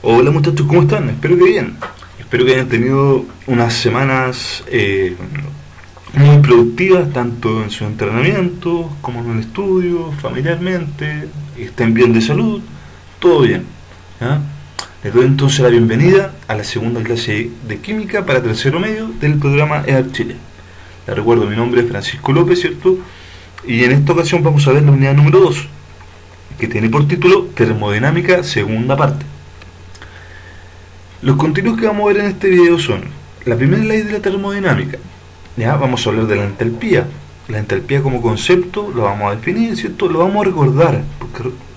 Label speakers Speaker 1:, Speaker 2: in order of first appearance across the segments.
Speaker 1: Hola muchachos, ¿cómo están? Espero que bien. Espero que hayan tenido unas semanas muy productivas, tanto en su entrenamiento como en el estudio, familiarmente, estén bien de salud, todo bien. ¿Ya? Les doy entonces la bienvenida a la segunda clase de química para tercero medio del programa EAR Chile. Les recuerdo, mi nombre es Francisco López, ¿cierto? Y en esta ocasión vamos a ver la unidad número 2, que tiene por título Termodinámica, segunda parte. Los contenidos que vamos a ver en este video son la primera ley de la termodinámica. Ya vamos a hablar de la entalpía. La entalpía como concepto lo vamos a definir, ¿cierto? Lo vamos a recordar,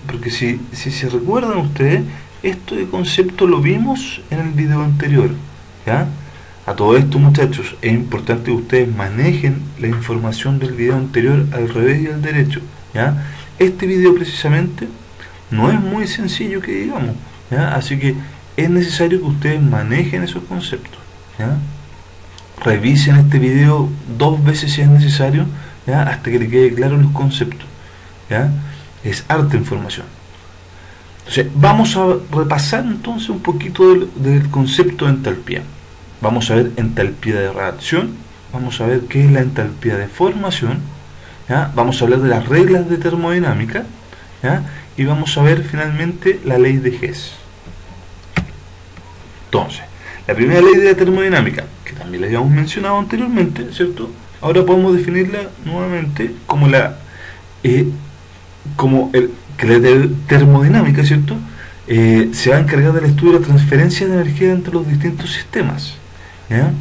Speaker 1: porque si se recuerdan ustedes, esto de concepto lo vimos en el video anterior. ¿Ya? A todo esto, muchachos, es importante que ustedes manejen la información del video anterior al revés y al derecho. ¿Ya? Este video precisamente no es muy sencillo que digamos, ¿ya? Así que es necesario que ustedes manejen esos conceptos, ¿ya? Revisen este video 2 veces si es necesario, ¿ya? Hasta que le quede claro los conceptos, ¿ya? Es harta información. Entonces vamos a repasar entonces un poquito del concepto de entalpía. Vamos a ver entalpía de reacción, vamos a ver qué es la entalpía de formación, ¿ya? Vamos a hablar de las reglas de termodinámica, ¿ya? Y vamos a ver finalmente la ley de Hess. Entonces, la primera ley de la termodinámica, que también la habíamos mencionado anteriormente, ¿cierto? Ahora podemos definirla nuevamente como que la termodinámica, ¿cierto? Se va a encargar del estudio de la transferencia de energía entre los distintos sistemas, ¿ya?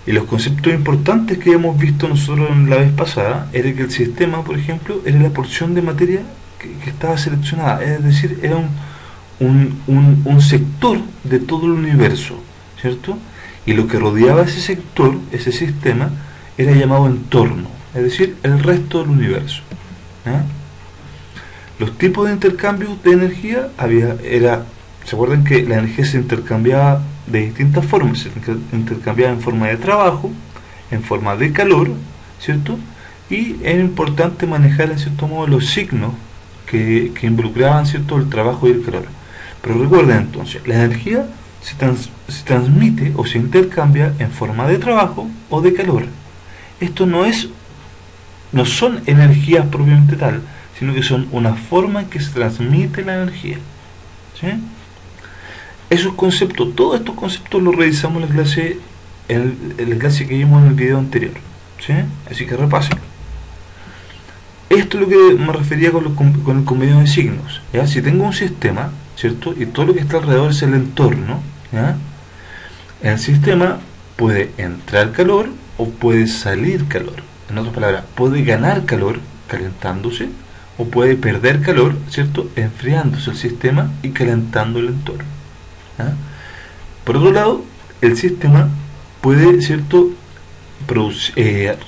Speaker 1: Y los conceptos importantes que hemos visto nosotros en la vez pasada era que el sistema, por ejemplo, era la porción de materia que estaba seleccionada, es decir, era un sector de todo el universo, ¿cierto? Y lo que rodeaba ese sector, ese sistema, era llamado entorno, es decir, el resto del universo, ¿ya? Los tipos de intercambios de energía ¿se acuerdan que la energía se intercambiaba de distintas formas? Se intercambiaba en forma de trabajo, en forma de calor, ¿cierto? Y era importante manejar en cierto modo los signos que involucraban, ¿cierto?, el trabajo y el calor. Pero recuerden entonces, la energía se transmite o se intercambia en forma de trabajo o de calor. Esto no son energías propiamente tal, sino que son una forma en que se transmite la energía, ¿sí? Esos conceptos, todos estos conceptos los revisamos en la clase que vimos en el video anterior, ¿sí? Así que repasen. Esto es lo que me refería con el convenio de signos, ¿ya? Si tengo un sistema, ¿cierto?, y todo lo que está alrededor es el entorno, ¿ya? En el sistema puede entrar calor o puede salir calor. En otras palabras, puede ganar calor calentándose o puede perder calor, ¿cierto?, enfriándose el sistema y calentando el entorno, ¿ya? Por otro lado, el sistema puede, ¿cierto?,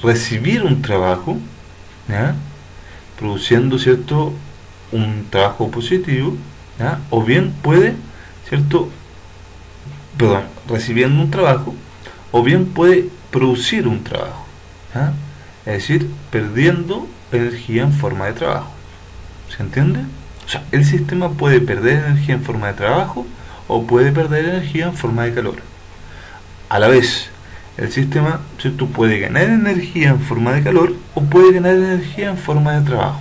Speaker 1: recibir un trabajo, ¿ya?, produciendo, ¿cierto?, un trabajo positivo, ¿ya?, o bien puede, ¿cierto?, recibiendo un trabajo, o bien puede producir un trabajo, ¿ya?, es decir, perdiendo energía en forma de trabajo. ¿Se entiende? O sea, el sistema puede perder energía en forma de trabajo o puede perder energía en forma de calor. A la vez, el sistema, ¿cierto?, puede ganar energía en forma de calor o puede ganar energía en forma de trabajo.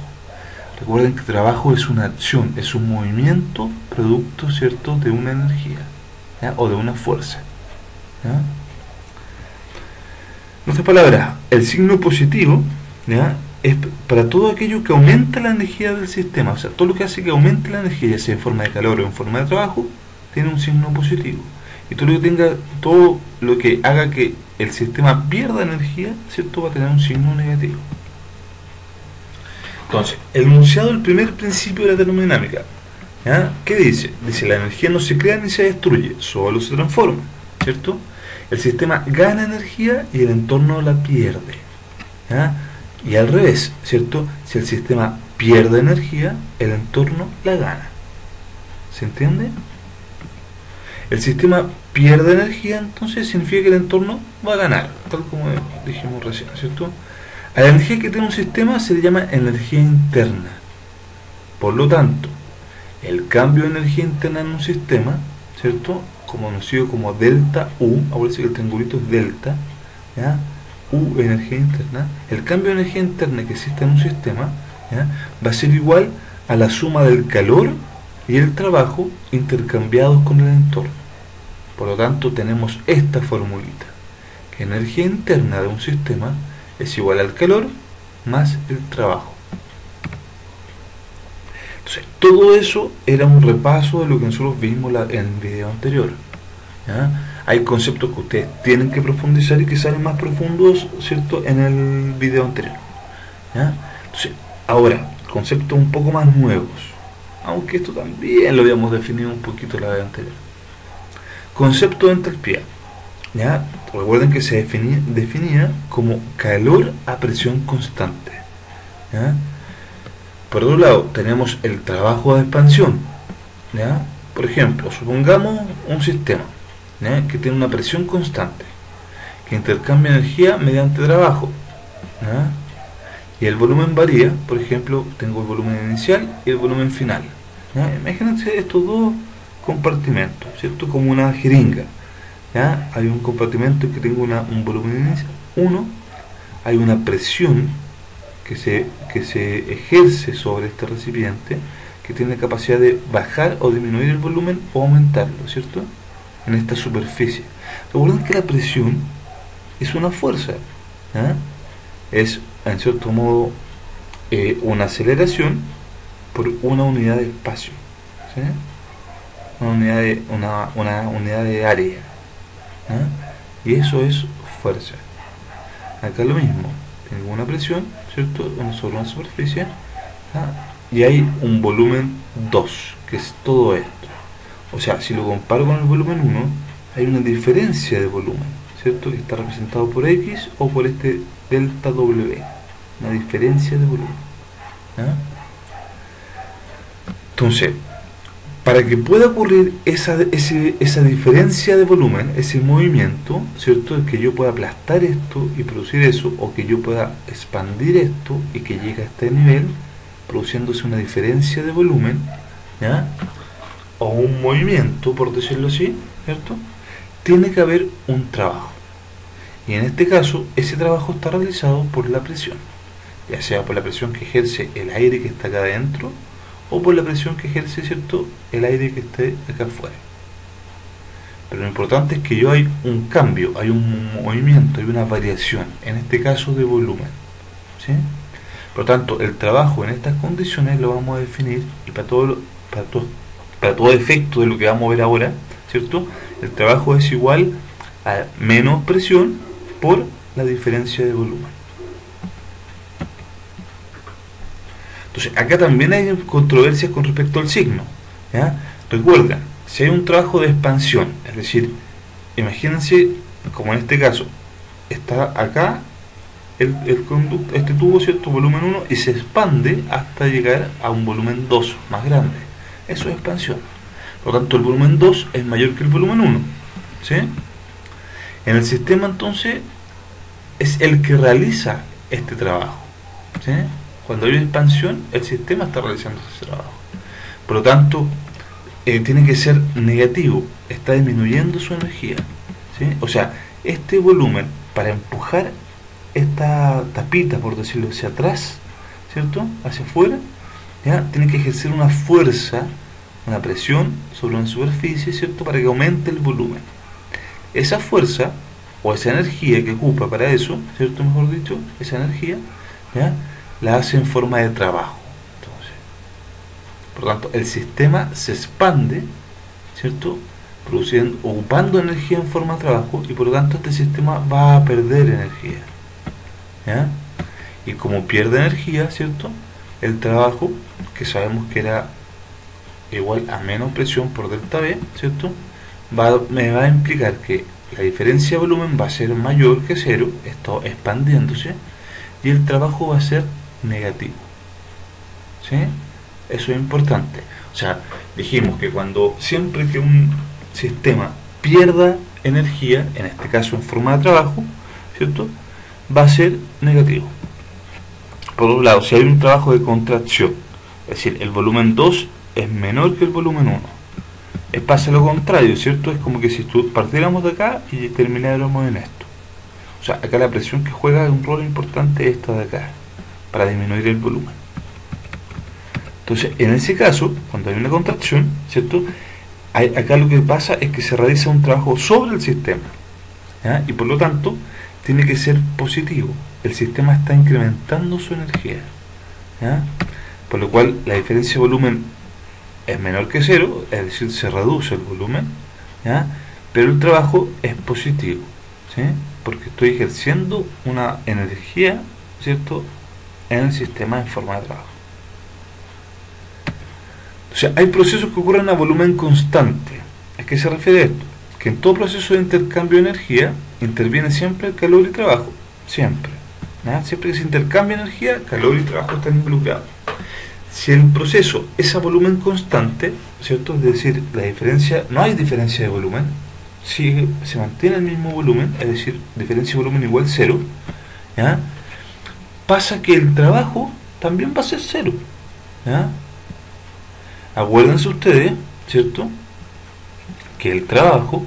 Speaker 1: Recuerden que trabajo es una acción, es un movimiento producto, ¿cierto?, de una energía, ¿ya?, o de una fuerza, ¿ya? En otras palabras, el signo positivo, ¿ya?, es para todo aquello que aumenta la energía del sistema. O sea, todo lo que hace que aumente la energía, ya sea en forma de calor o en forma de trabajo, tiene un signo positivo. Y todo lo que haga que el sistema pierda energía, ¿cierto?, va a tener un signo negativo. Entonces, el enunciado del primer principio de la termodinámica, ¿ya?, ¿qué dice? Dice, la energía no se crea ni se destruye, solo se transforma, ¿cierto? El sistema gana energía y el entorno la pierde, ¿ya? Y al revés, ¿cierto? Si el sistema pierde energía, el entorno la gana. ¿Se entiende? El sistema pierde energía, entonces significa que el entorno va a ganar, tal como dijimos recién, ¿cierto? A la energía que tiene un sistema se le llama energía interna. Por lo tanto, el cambio de energía interna en un sistema, ¿cierto? Como conocido como delta U, acuérdense que el triangulito es delta, ¿ya? U, energía interna. El cambio de energía interna que existe en un sistema, ¿ya?, va a ser igual a la suma del calor y el trabajo intercambiados con el entorno. Por lo tanto, tenemos esta formulita, que energía interna de un sistema es igual al calor más el trabajo. Entonces, todo eso era un repaso de lo que nosotros vimos en el video anterior, ¿ya? Hay conceptos que ustedes tienen que profundizar y que salen más profundos, ¿cierto?, en el video anterior, ¿ya? Entonces, ahora, conceptos un poco más nuevos, aunque esto también lo habíamos definido un poquito la vez anterior. Concepto de entalpía, ¿ya? Recuerden que se definía como calor a presión constante, ¿ya? Por otro lado, tenemos el trabajo de expansión, ¿ya? Por ejemplo, supongamos un sistema, ¿ya?, que tiene una presión constante, que intercambia energía mediante trabajo, ¿ya?, y el volumen varía. Por ejemplo, tengo el volumen inicial y el volumen final, ¿ya? Imagínense estos dos compartimentos, ¿cierto?, como una jeringa, ¿ya? Hay un compartimento que tengo un volumen inicial 1, hay una presión que se ejerce sobre este recipiente, que tiene capacidad de bajar o disminuir el volumen o aumentarlo, ¿cierto?, en esta superficie. Recuerden que la presión es una fuerza, ¿ya? Es, en cierto modo, una aceleración por una unidad de espacio, ¿sí?, una unidad de área, ¿ya? Y eso es fuerza. Acá lo mismo, tengo una presión, ¿cierto?, sobre una superficie, ¿ya?, y hay un volumen 2, que es todo esto. O sea, si lo comparo con el volumen 1, hay una diferencia de volumen, ¿cierto?, que está representado por X o por este delta W, una diferencia de volumen, ¿ya? Entonces, para que pueda ocurrir esa diferencia de volumen, ese movimiento, ¿cierto?, es que yo pueda aplastar esto y producir eso, o que yo pueda expandir esto y que llegue a este nivel, produciéndose una diferencia de volumen, ¿ya?, o un movimiento, por decirlo así, ¿cierto?, tiene que haber un trabajo. Y en este caso, ese trabajo está realizado por la presión, ya sea por la presión que ejerce el aire que está acá adentro, o por la presión que ejerce, ¿cierto?, el aire que esté acá afuera. Pero lo importante es que hay un cambio, hay un movimiento, hay una variación, en este caso de volumen, ¿sí? Por lo tanto, el trabajo en estas condiciones lo vamos a definir, y para todo efecto de lo que vamos a ver ahora, ¿cierto?, el trabajo es igual a menos presión por la diferencia de volumen. Entonces, acá también hay controversias con respecto al signo, ¿ya? Recuerden, si hay un trabajo de expansión, es decir, imagínense, como en este caso, está acá este tubo, ¿cierto?, volumen 1, y se expande hasta llegar a un volumen 2 más grande. Eso es expansión. Por lo tanto, el volumen 2 es mayor que el volumen 1, ¿sí? En el sistema, entonces, es el que realiza este trabajo, ¿sí? Cuando hay expansión, el sistema está realizando ese trabajo. Por lo tanto, tiene que ser negativo, está disminuyendo su energía, ¿sí? O sea, este volumen, para empujar esta tapita, por decirlo, hacia atrás, ¿cierto?, hacia afuera, ¿ya?, tiene que ejercer una fuerza, una presión sobre una superficie, ¿cierto?, para que aumente el volumen. Esa fuerza, o esa energía que ocupa para eso, ¿cierto?, mejor dicho, esa energía, ¿ya?, la hace en forma de trabajo. Entonces, por lo tanto, el sistema se expande, ¿cierto?, ocupando energía en forma de trabajo, y por lo tanto este sistema va a perder energía, ¿ya? Y como pierde energía, ¿cierto?, el trabajo, que sabemos que era igual a menos presión por delta V, ¿cierto?, me va a implicar que la diferencia de volumen va a ser mayor que cero, esto expandiéndose, y el trabajo va a ser negativo, ¿sí? Eso es importante. O sea, dijimos que siempre que un sistema pierda energía, en este caso en forma de trabajo, ¿cierto?, va a ser negativo. Por otro lado, si hay un trabajo de contracción, es decir, el volumen 2 es menor que el volumen 1, pasa lo contrario, ¿cierto? Es como que si partiéramos de acá y termináramos en esto. O sea, acá la presión que juega un rol importante es esta de acá, para disminuir el volumen. Entonces, en ese caso, cuando hay una contracción, ¿cierto? Acá lo que pasa es que se realiza un trabajo sobre el sistema, ¿ya? Y por lo tanto, tiene que ser positivo. El sistema está incrementando su energía, ¿ya? Por lo cual, la diferencia de volumen es menor que cero, es decir, se reduce el volumen, ¿ya? Pero el trabajo es positivo, ¿sí? Porque estoy ejerciendo una energía, ¿cierto?, en el sistema en forma de trabajo. O sea, hay procesos que ocurren a volumen constante. ¿A qué se refiere esto? Que en todo proceso de intercambio de energía interviene siempre el calor y trabajo, siempre, ¿ya? Siempre que se intercambia energía, calor y trabajo están involucrados. Si el proceso es a volumen constante, ¿cierto? Es decir, la diferencia, no hay diferencia de volumen, si se mantiene el mismo volumen, es decir, diferencia de volumen igual cero, ¿ya? Pasa que el trabajo también va a ser cero, ¿ya? Acuérdense ustedes, ¿cierto?, que el trabajo,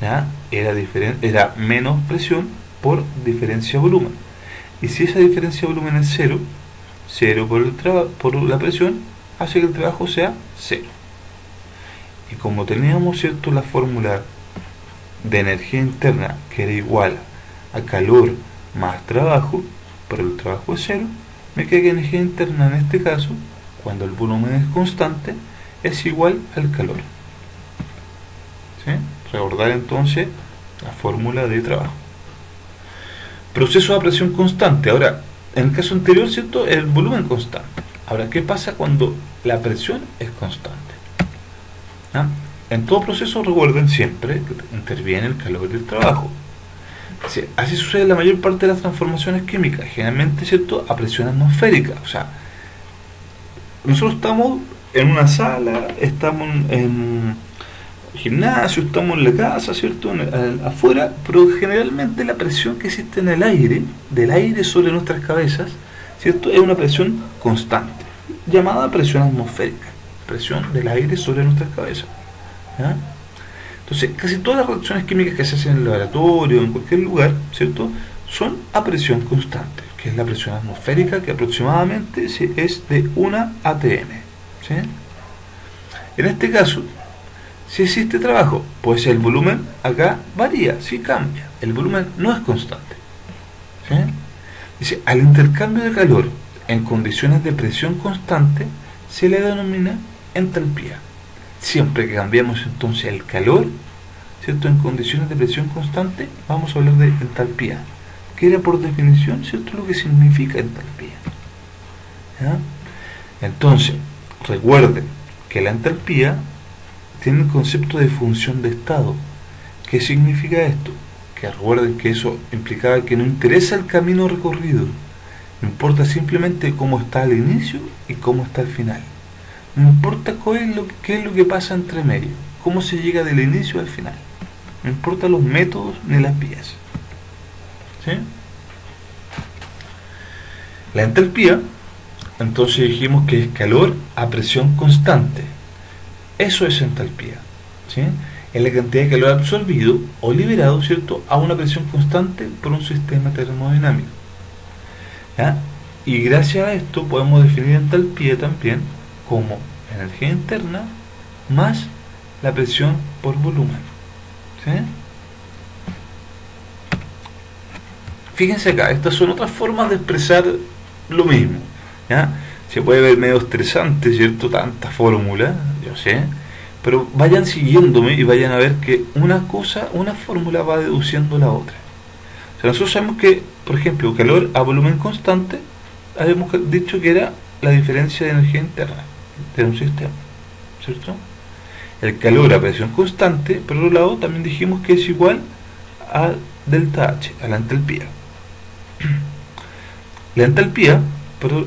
Speaker 1: ¿ya?, era menos presión por diferencia de volumen. Y si esa diferencia de volumen es cero, cero por la presión, hace que el trabajo sea cero. Y como teníamos, ¿cierto?, la fórmula de energía interna que era igual a calor más trabajo, pero el trabajo es cero, me queda que energía interna en este caso, cuando el volumen es constante, es igual al calor. ¿Sí? Recordar entonces la fórmula de trabajo. Proceso a presión constante. Ahora, en el caso anterior, ¿cierto?, el volumen constante. Ahora, ¿qué pasa cuando la presión es constante? ¿Ah? En todo proceso, recuerden siempre que interviene el calor y el trabajo. Sí, así sucede en la mayor parte de las transformaciones químicas, generalmente, ¿cierto?, a presión atmosférica. O sea, nosotros estamos en una sala, estamos en gimnasio, estamos en la casa, ¿cierto?, afuera, pero generalmente la presión que existe en el aire, del aire sobre nuestras cabezas, ¿cierto?, es una presión constante, llamada presión atmosférica, presión del aire sobre nuestras cabezas, ¿ya? Entonces, casi todas las reacciones químicas que se hacen en el laboratorio, en cualquier lugar, ¿cierto?, son a presión constante, que es la presión atmosférica, que aproximadamente es de 1 atm, ¿sí? En este caso, si existe trabajo, pues el volumen acá varía, sí cambia, el volumen no es constante, ¿sí? Dice, al intercambio de calor en condiciones de presión constante se le denomina entalpía. Siempre que cambiamos entonces el calor, ¿cierto?, en condiciones de presión constante, vamos a hablar de entalpía, que era por definición, ¿cierto?, lo que significa entalpía, ¿ya? Entonces, recuerden que la entalpía tiene el concepto de función de estado. ¿Qué significa esto? Que recuerden que eso implicaba que no interesa el camino recorrido, importa simplemente cómo está al inicio y cómo está al final. No importa qué es lo que pasa entre medio, cómo se llega del inicio al final. No importa los métodos ni las vías, ¿sí? La entalpía, entonces dijimos que es calor a presión constante. Eso es entalpía, ¿sí? Es la cantidad de calor absorbido o liberado, ¿cierto?, a una presión constante por un sistema termodinámico, ¿ya? Y gracias a esto podemos definir entalpía también como energía interna más la presión por volumen, ¿sí? Fíjense acá, estas son otras formas de expresar lo mismo, ¿ya? Se puede ver medio estresante, ¿cierto?, tanta fórmula, yo sé, pero vayan siguiéndome y vayan a ver que una fórmula va deduciendo la otra. O sea, nosotros sabemos que, por ejemplo, calor a volumen constante, habíamos dicho que era la diferencia de energía interna de un sistema, ¿cierto? El calor a presión constante, por otro lado, también dijimos que es igual a delta H, a la entalpía. La entalpía,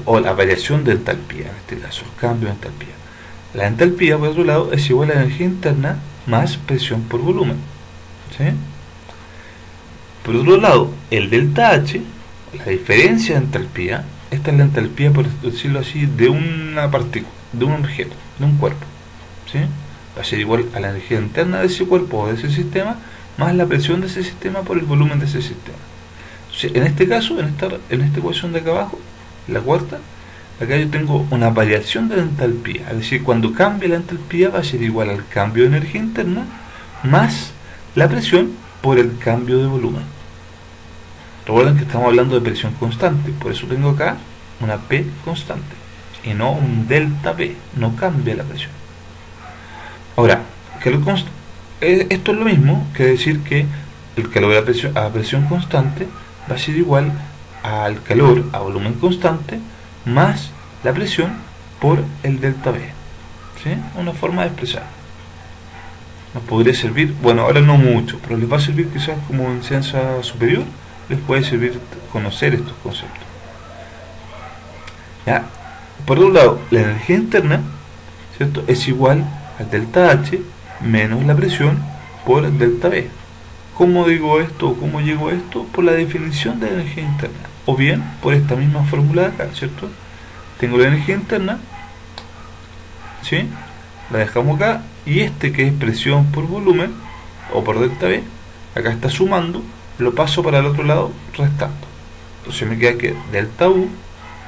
Speaker 1: o la variación de entalpía, en este caso, el cambio de entalpía. La entalpía, por otro lado, es igual a la energía interna más presión por volumen, ¿sí? Por otro lado, el delta H, la diferencia de entalpía, esta es la entalpía, por decirlo así, de una partícula, de un objeto, de un cuerpo, ¿sí? va a ser igual a la energía interna de ese cuerpo o de ese sistema más la presión de ese sistema por el volumen de ese sistema. Entonces, en este caso, en esta ecuación de acá abajo, la cuarta, acá yo tengo una variación de la entalpía, es decir, cuando cambie la entalpía va a ser igual al cambio de energía interna más la presión por el cambio de volumen. Recuerden que estamos hablando de presión constante, por eso tengo acá una P constante y no un delta P, no cambia la presión. Ahora, esto es lo mismo que decir que el calor a presión constante va a ser igual al calor a volumen constante más la presión por el delta B. ¿Sí? Una forma de expresar. Nos podría servir, bueno, ahora no mucho, pero les va a servir quizás como en ciencia superior, les puede servir conocer estos conceptos. ¿Ya? Por un lado, la energía interna, ¿cierto?, es igual al delta H menos la presión por el delta B. ¿Cómo digo esto o cómo llego a esto? Por la definición de la energía interna, o bien por esta misma fórmula de acá, ¿cierto? Tengo la energía interna, ¿sí?, la dejamos acá, y este que es presión por volumen o por delta B, acá está sumando, lo paso para el otro lado restando. Entonces me queda que delta U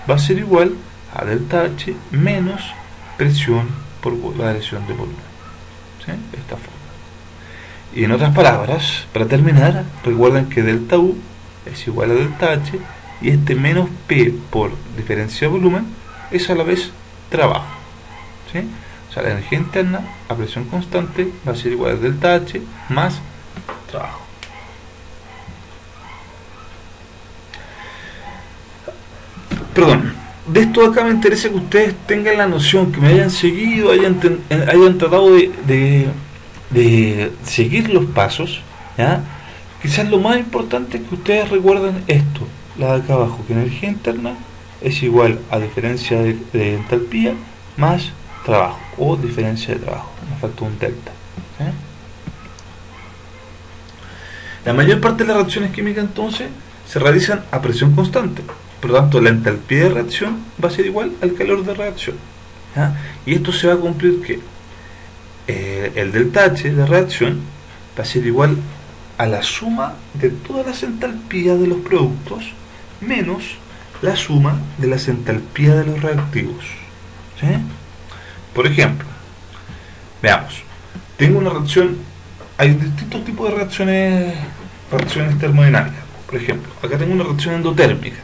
Speaker 1: va a ser igual a delta H menos presión por la variación de volumen. ¿Sí? Esta forma. Y en otras palabras, para terminar, recuerden que delta U es igual a delta H y este menos P por diferencia de volumen es a la vez trabajo. ¿Sí? O sea, la energía interna a presión constante va a ser igual a delta H más trabajo. Perdón, de esto acá me interesa que ustedes tengan la noción, que me hayan seguido, hayan tratado de seguir los pasos, ¿ya? Quizás lo más importante es que ustedes recuerden esto, la de acá abajo, que energía interna es igual a diferencia de entalpía más trabajo, o diferencia de trabajo, me falta un delta. ¿Sí? La mayor parte de las reacciones químicas entonces se realizan a presión constante, por lo tanto la entalpía de reacción va a ser igual al calor de reacción. ¿Ya? Y esto se va a cumplir que el delta H de reacción va a ser igual a la suma de todas las entalpías de los productos menos la suma de las entalpías de los reactivos. ¿Sí? Por ejemplo, veamos, tengo una reacción, hay distintos tipos de reacciones termodinámicas. Por ejemplo, acá tengo una reacción endotérmica,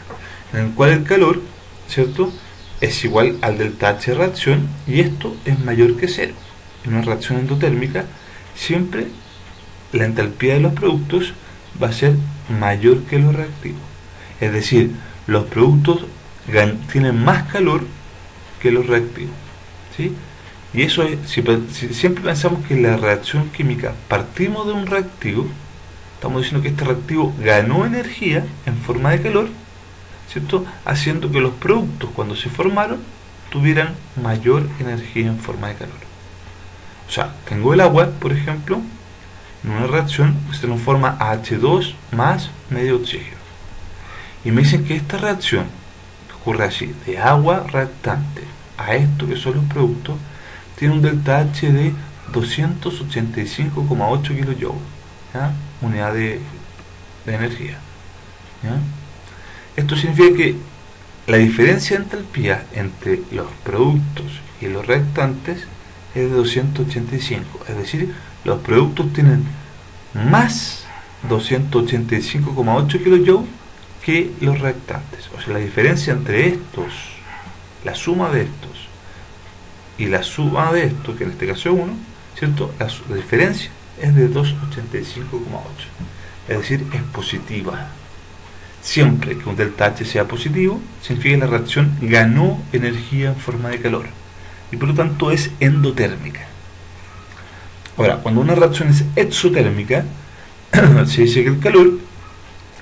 Speaker 1: en el cual el calor, ¿cierto?, es igual al delta H de reacción, y esto es mayor que cero. En una reacción endotérmica, siempre la entalpía de los productos va a ser mayor que los reactivos. Es decir, los productos tienen más calor que los reactivos. ¿Sí? Y eso es, si siempre pensamos que en la reacción química partimos de un reactivo, estamos diciendo que este reactivo ganó energía en forma de calor, ¿cierto?, haciendo que los productos cuando se formaron tuvieran mayor energía en forma de calor. O sea, tengo el agua, por ejemplo, en una reacción se transforma a H2 más medio oxígeno. Y me dicen que esta reacción ocurre así, de agua reactante a esto que son los productos, tiene un delta H de 285,8 kJ, ¿ya?, unidad de energía. ¿Ya? Esto significa que la diferencia de entalpía entre los productos y los reactantes es de 285, es decir, los productos tienen más 285,8 kJ que los reactantes. O sea, la diferencia entre estos, la suma de estos y la suma de estos, que en este caso es 1, ¿cierto?, la diferencia es de 285,8, es decir, es positiva. Siempre que un delta H sea positivo, significa que la reacción ganó energía en forma de calor y por lo tanto es endotérmica. Ahora, cuando una reacción es exotérmica, se dice que el calor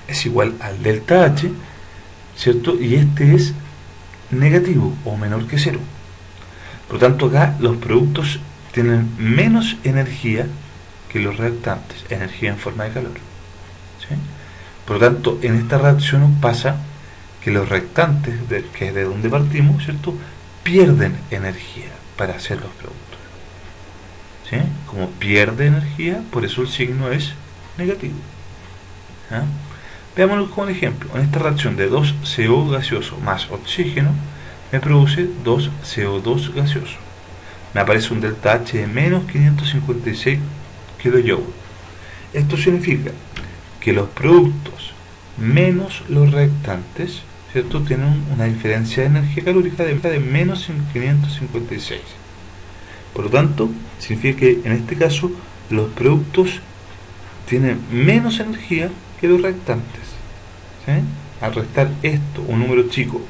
Speaker 1: es igual al delta H, ¿cierto?, y este es negativo o menor que cero. Por lo tanto, acá los productos tienen menos energía que los reactantes, energía en forma de calor. ¿Sí? Por lo tanto, en esta reacción pasa que los reactantes, que es de donde partimos, ¿cierto?, pierden energía para hacer los productos. ¿sí? Como pierde energía, por eso el signo es negativo. ¿Ya? Veámoslo como un ejemplo. En esta reacción de 2CO gaseoso más oxígeno, me produce 2CO2 gaseoso. Me aparece un delta H de menos 556 kJ. Esto significa que los productos menos los reactantes, ¿cierto?, tienen una diferencia de energía calórica de menos 556. Por lo tanto, significa que en este caso los productos tienen menos energía que los reactantes. ¿Sí? Al restar esto, un número chico,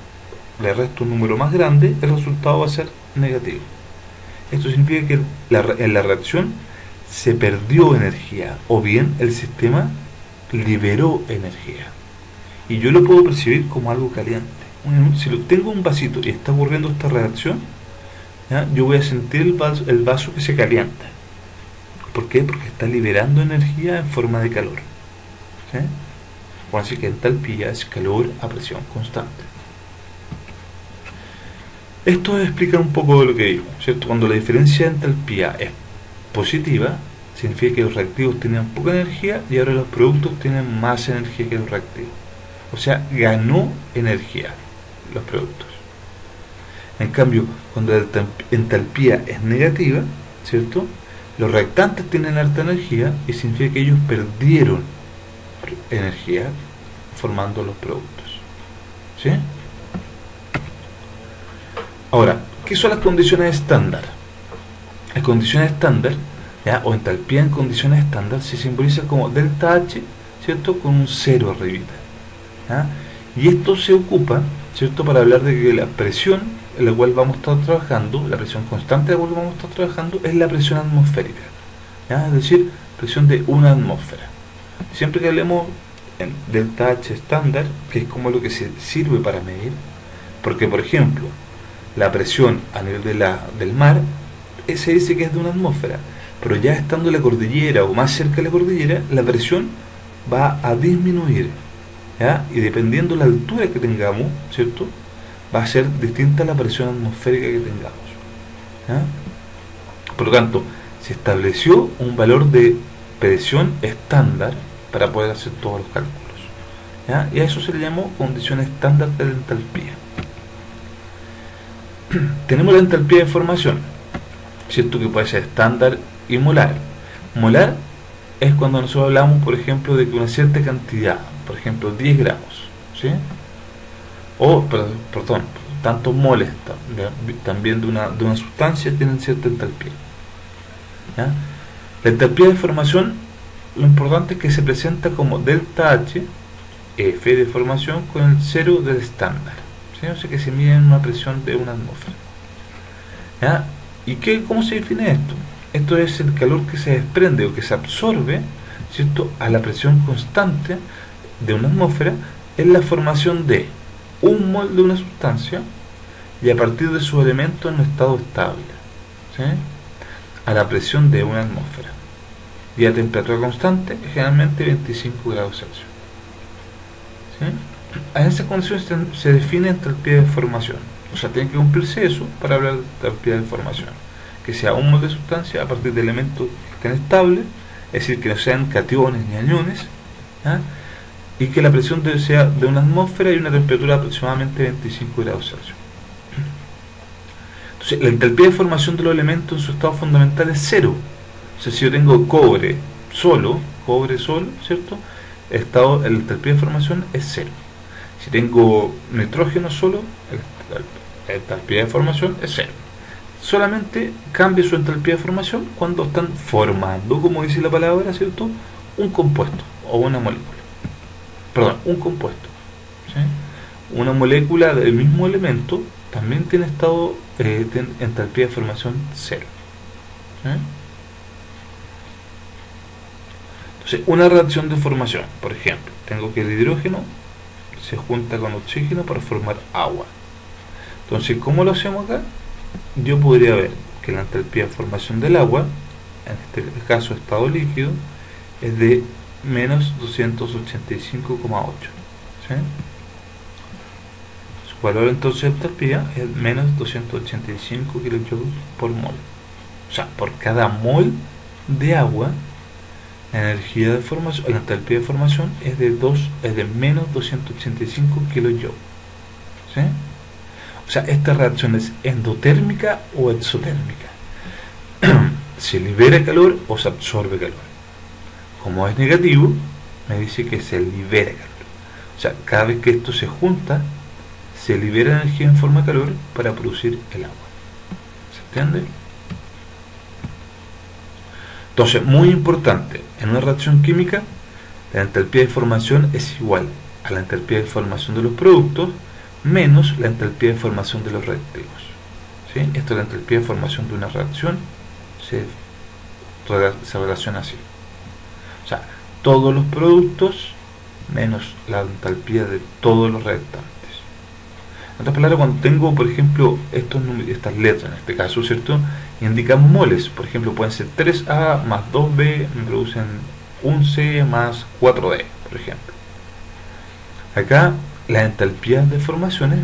Speaker 1: le resto un número más grande, el resultado va a ser negativo. Esto significa que en la reacción se perdió energía, o bien el sistema liberó energía. Y yo lo puedo percibir como algo caliente. Si tengo un vasito y está ocurriendo esta reacción, ¿ya?, yo voy a sentir el vaso que se calienta. ¿Por qué? Porque está liberando energía en forma de calor. ¿Sí? Así que entalpía es calor a presión constante. Esto explica un poco de lo que digo, ¿cierto? Cuando la diferencia de entalpía es positiva, significa que los reactivos tenían poca energía y ahora los productos tienen más energía que los reactivos. O sea, ganó energía los productos. En cambio, cuando la entalpía es negativa, ¿cierto?, los reactantes tienen alta energía y significa que ellos perdieron energía formando los productos. ¿Sí? Ahora, ¿qué son las condiciones estándar? Las condiciones estándar, ¿ya?, o entalpía en condiciones estándar, se simboliza como delta H, ¿cierto?, con un cero arribita. ¿Ya? Y esto se ocupa, ¿cierto?, para hablar de que la presión en la cual vamos a estar trabajando, la presión constante en la cual vamos a estar trabajando, es la presión atmosférica. ¿Ya? Es decir, presión de una atmósfera. Siempre que hablemos en delta H estándar, que es como lo que se sirve para medir, porque por ejemplo, la presión a nivel del mar se dice que es de una atmósfera, pero ya estando en la cordillera o más cerca de la cordillera, la presión va a disminuir, ¿ya? Y dependiendo de la altura que tengamos, ¿cierto?, va a ser distinta la presión atmosférica que tengamos. ¿Ya? Por lo tanto, se estableció un valor de presión estándar para poder hacer todos los cálculos. ¿Ya? Y a eso se le llamó condición estándar de la entalpía. Tenemos la entalpía de formación, ¿cierto?, que puede ser estándar y molar. Molar es cuando nosotros hablamos, por ejemplo, de que una cierta cantidad, por ejemplo 10 gramos, ¿sí?, o, perdón, tantos moles también de una sustancia tienen cierta entalpía. ¿Ya? La entalpía de formación, lo importante es que se presenta como delta H, F de formación, con el cero del estándar. ¿Sí? O sea que se mide en una presión de una atmósfera. ¿Ya? ¿Y cómo se define esto? Esto es el calor que se desprende o que se absorbe, ¿cierto?, a la presión constante de una atmósfera en la formación de un mol de una sustancia y a partir de sus elementos en un estado estable, ¿sí?, a la presión de una atmósfera y a temperatura constante, generalmente 25 grados Celsius. ¿Sí? En esas condiciones se define entalpía de formación. O sea, tiene que cumplirse eso para hablar de entalpía de formación, que sea un mol de sustancia a partir de elementos que estén estables, es decir, que no sean cationes ni aniones, ¿ya?, y que la presión sea de una atmósfera y una temperatura de aproximadamente 25 grados Celsius. Entonces, la entalpía de formación de los elementos en su estado fundamental es cero. O sea, si yo tengo cobre solo, ¿cierto?, la entalpía de formación es cero. Si tengo nitrógeno solo, la entalpía de formación es cero. Solamente cambia su entalpía de formación cuando están formando, como dice la palabra, ¿cierto?, un compuesto o una molécula. Perdón, un compuesto. ¿Sí? Una molécula del mismo elemento también tiene tiene entalpía de formación cero. ¿Sí? Entonces, una reacción de formación, por ejemplo, tengo que el hidrógeno se junta con oxígeno para formar agua. Entonces, ¿cómo lo hacemos acá? Yo podría ver que la entalpía de formación del agua, en este caso estado líquido, es de menos 285,8. ¿Sí? Su valor entonces de entalpía es menos 285 kJ por mol. O sea, por cada mol de agua, la energía de formación, la entalpía de formación es de menos 285 kilojoules. ¿Sí? O sea, esta reacción es endotérmica o exotérmica. Se libera calor o se absorbe calor. Como es negativo, me dice que se libera calor. O sea, cada vez que esto se junta, se libera energía en forma de calor para producir el agua. ¿Se entiende? Entonces, muy importante, en una reacción química, la entalpía de formación es igual a la entalpía de formación de los productos menos la entalpía de formación de los reactivos. ¿Sí? Esto es la entalpía de formación de una reacción, se relaciona así. O sea, todos los productos menos la entalpía de todos los reactantes. En otras palabras, cuando tengo, por ejemplo, estas letras, en este caso, ¿cierto?, indican moles. Por ejemplo, pueden ser 3A más 2B, me producen 1C más 4D, por ejemplo. Acá, la entalpía de formaciones,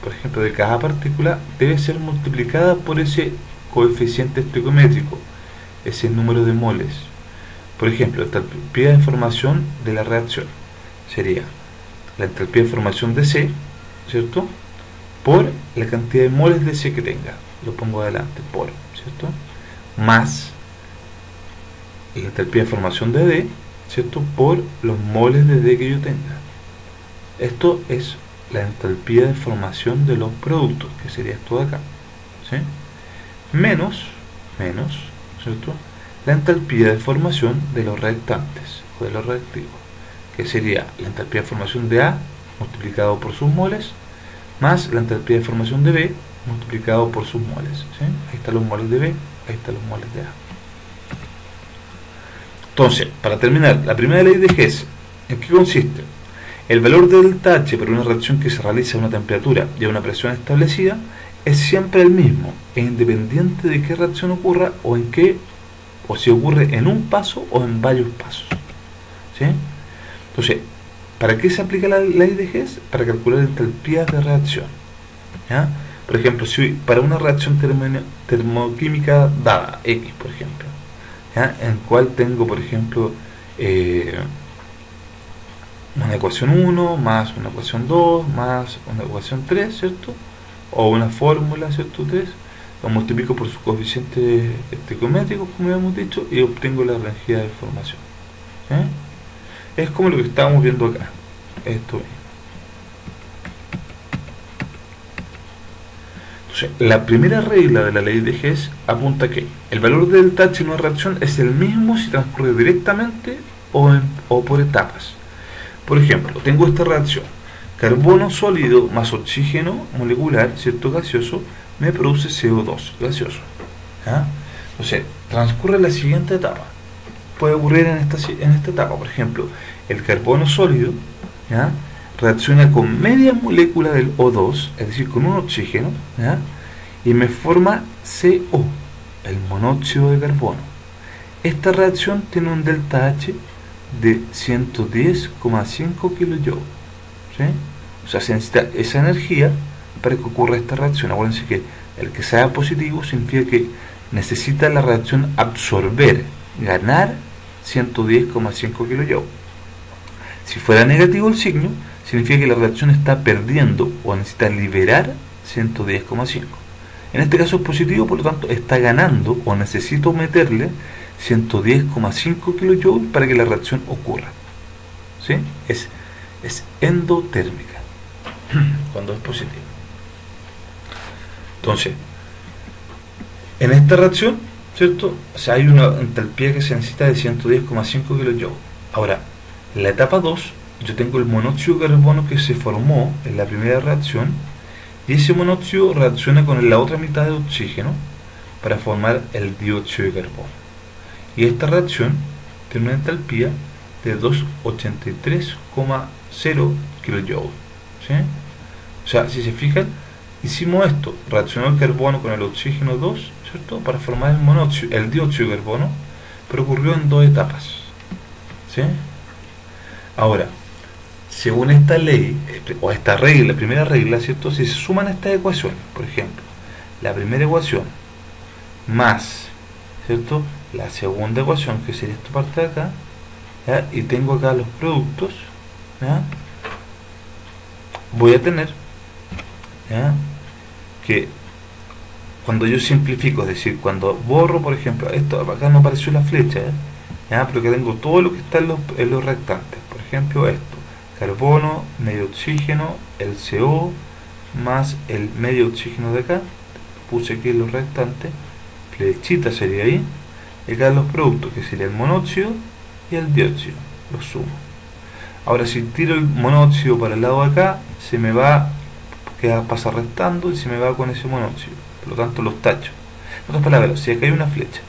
Speaker 1: por ejemplo, de cada partícula, debe ser multiplicada por ese coeficiente estequiométrico, ese número de moles. Por ejemplo, la entalpía de formación de la reacción sería la entalpía de formación de C, ¿cierto?, por la cantidad de moles de C que tenga. Lo pongo adelante, por, ¿cierto?, más la entalpía de formación de D, ¿cierto?, por los moles de D que yo tenga. Esto es la entalpía de formación de los productos, que sería esto de acá, ¿sí?, menos, ¿cierto?, la entalpía de formación de los reactantes o de los reactivos, que sería la entalpía de formación de A multiplicado por sus moles más la entalpía de formación de B multiplicado por sus moles. ¿Sí? Ahí están los moles de B, ahí están los moles de A. Entonces, para terminar, la primera ley de Hess, ¿en qué consiste? El valor de delta H para una reacción que se realiza a una temperatura y a una presión establecida es siempre el mismo, e independiente de qué reacción ocurra o si ocurre en un paso o en varios pasos. ¿Sí? Entonces, ¿para qué se aplica la ley de Hess? Para calcular entalpías de reacción. ¿Ya? Por ejemplo, si para una reacción termoquímica dada, X, por ejemplo, ¿ya?, en cual tengo, por ejemplo, una ecuación 1 más una ecuación 2 más una ecuación 3, ¿cierto?, o una fórmula, ¿cierto?, 3, lo multiplico por sus coeficientes estequiométricos, como habíamos dicho, y obtengo la energía de formación. ¿Sí? Es como lo que estábamos viendo acá. Esto es. Entonces, la primera regla de la ley de Hess apunta a que el valor de delta H en una reacción es el mismo si transcurre directamente o por etapas. Por ejemplo, tengo esta reacción: carbono sólido más oxígeno molecular, ¿cierto?, gaseoso, me produce CO2 gaseoso. ¿Ya? Entonces, transcurre la siguiente etapa. Puede ocurrir en esta etapa, por ejemplo, el carbono sólido, ¿ya?, reacciona con media molécula del O2, es decir, con un oxígeno, ¿ya?, y me forma CO, el monóxido de carbono. Esta reacción tiene un delta H de 110,5 kilojoules. ¿Sí? O sea, se necesita esa energía para que ocurra esta reacción. Acuérdense que el que sea positivo significa que necesita la reacción absorber, ganar 110,5 kilojoules. Si fuera negativo el signo, significa que la reacción está perdiendo o necesita liberar 110,5. En este caso es positivo, por lo tanto está ganando o necesito meterle 110,5 kilojoules para que la reacción ocurra. ¿Sí? Es endotérmica cuando es positivo. Entonces, en esta reacción, ¿cierto?, o sea, hay una entalpía que se necesita de 110,5 kilojoules. Ahora, en la etapa 2, yo tengo el monóxido de carbono que se formó en la primera reacción, y ese monóxido reacciona con la otra mitad de oxígeno para formar el dióxido de carbono. Y esta reacción tiene una entalpía de 283,0 kilojoules. ¿Sí? O sea, si se fijan, hicimos esto: reaccionó el carbono con el oxígeno 2, ¿cierto?, para formar el monóxido, el dióxido de carbono, pero ocurrió en dos etapas. ¿Sí? Ahora, según esta ley, o esta regla, la primera regla, ¿cierto?, si se suman estas ecuaciones, por ejemplo, la primera ecuación más ¿cierto? La segunda ecuación, que sería esta parte de acá, ¿ya? Y tengo acá los productos, ¿ya? Voy a tener, ¿ya? Que cuando yo simplifico, es decir, cuando borro, por ejemplo, esto acá no apareció la flecha, ¿ya? Pero que tengo todo lo que está en los restantes, por ejemplo esto, carbono, medio oxígeno, el CO más el medio oxígeno de acá, puse aquí los restantes, flechita sería ahí, y acá los productos, que sería el monóxido y el dióxido, los sumo. Ahora si tiro el monóxido para el lado de acá, se me va, pasa restando y se me va con ese monóxido, por lo tanto los tacho. En otras palabras, si acá hay una flecha,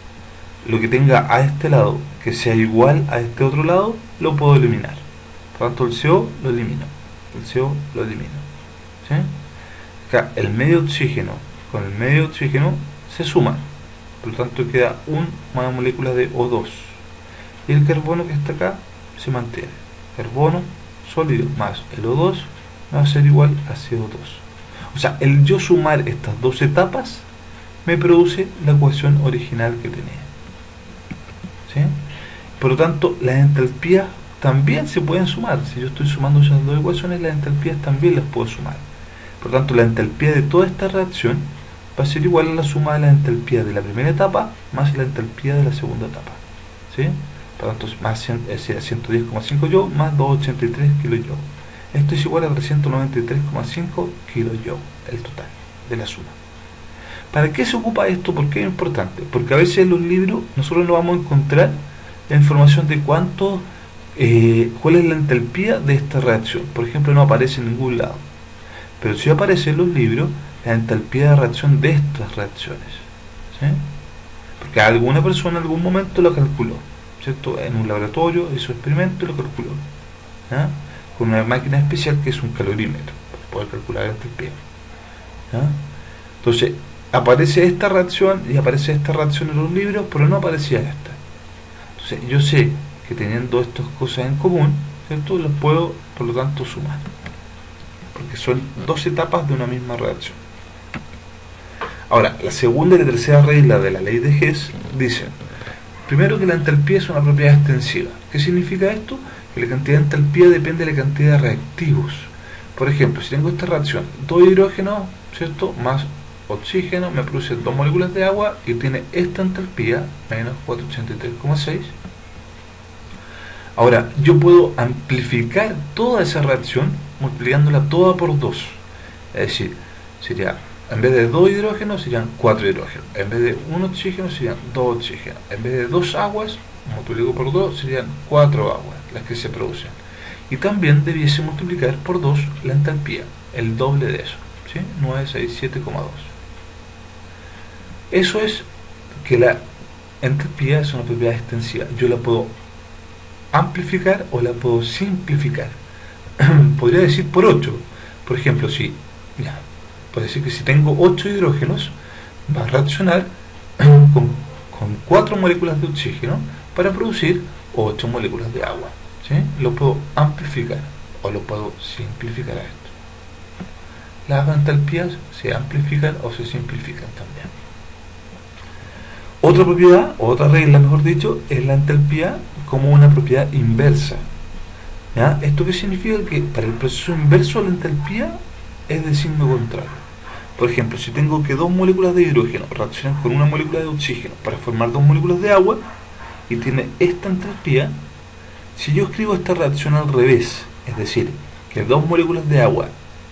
Speaker 1: lo que tenga a este lado que sea igual a este otro lado, lo puedo eliminar. Por lo tanto el CO lo elimino, el CO lo elimino, ¿sí? Acá el medio oxígeno con el medio oxígeno se suman, por lo tanto queda una molécula de O2, y el carbono que está acá se mantiene. Carbono sólido más el O2 va a ser igual a CO2. O sea, el yo sumar estas dos etapas me produce la ecuación original que tenía, ¿sí? Por lo tanto, las entalpías también se pueden sumar. Si yo estoy sumando esas dos ecuaciones, las entalpías también las puedo sumar. Por lo tanto, la entalpía de toda esta reacción va a ser igual a la suma de la entalpía de la primera etapa más la entalpía de la segunda etapa, ¿sí? Por lo tanto, más 110,5 joule más 283 kJ. Esto es igual a 393,5 kJ, el total de la suma. ¿Para qué se ocupa esto? ¿Por qué es importante? Porque a veces en los libros nosotros no vamos a encontrar la información de cuánto, cuál es la entalpía de esta reacción. Por ejemplo, no aparece en ningún lado. Pero sí aparece en los libros la entalpía de reacción de estas reacciones, ¿sí? Porque alguna persona en algún momento lo calculó, ¿cierto? En un laboratorio hizo experimento y lo calculó, ¿ya? Con una máquina especial que es un calorímetro para poder calcular la entalpía, ¿ya? Entonces aparece esta reacción y aparece esta reacción en los libros, pero no aparecía esta. Entonces yo sé que teniendo estas cosas en común, ¿cierto? Los puedo por lo tanto sumar, porque son dos etapas de una misma reacción. Ahora, la segunda y la tercera regla de la ley de Hess dicen, primero, que la entalpía es una propiedad extensiva. ¿Qué significa esto? Que la cantidad de entalpía depende de la cantidad de reactivos. Por ejemplo, si tengo esta reacción, 2 hidrógenos, ¿cierto?, más oxígeno, me produce 2 moléculas de agua y tiene esta entalpía, menos 483,6. Ahora, yo puedo amplificar toda esa reacción multiplicándola toda por 2. Es decir, sería, en vez de 2 hidrógenos serían 4 hidrógenos, en vez de 1 oxígeno serían 2 oxígenos, en vez de 2 aguas, multiplico por 2, serían 4 aguas las que se producen. Y también debiese multiplicar por 2 la entalpía, el doble de eso, ¿sí? 967,2. Eso es que la entalpía es una propiedad extensiva. Yo la puedo amplificar o la puedo simplificar. Podría decir por 8. Por ejemplo, si puede decir que si tengo 8 hidrógenos, va a reaccionar con 4 moléculas de oxígeno para producir 8 moléculas de agua, ¿sí? Lo puedo amplificar o lo puedo simplificar a esto. Las entalpías se amplifican o se simplifican también. Otra propiedad, o otra regla mejor dicho, es la entalpía como una propiedad inversa, ¿ya? ¿Esto qué significa? Que para el proceso inverso la entalpía es de signo contrario. Por ejemplo, si tengo que 2 moléculas de hidrógeno reaccionan con una molécula de oxígeno para formar 2 moléculas de agua y tiene esta entalpía, si yo escribo esta reacción al revés, es decir, que 2 moléculas de agua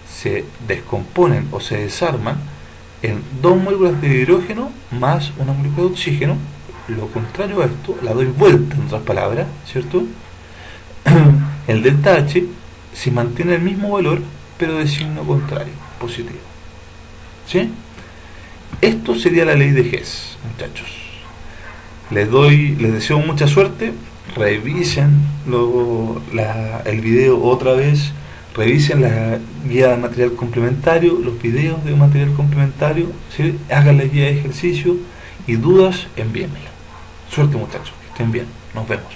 Speaker 1: se descomponen o se desarman en 2 moléculas de hidrógeno más una molécula de oxígeno, lo contrario a esto, la doy vuelta en otras palabras, ¿cierto? El delta H se mantiene el mismo valor, pero de signo contrario, positivo, ¿sí? Esto sería la ley de Hess, muchachos. Les deseo mucha suerte. Revisen el video otra vez, revisen la guía de material complementario, los videos de material complementario, ¿sí? Hagan la guía de ejercicio y dudas, envíenmela. Suerte, muchachos, que estén bien, nos vemos.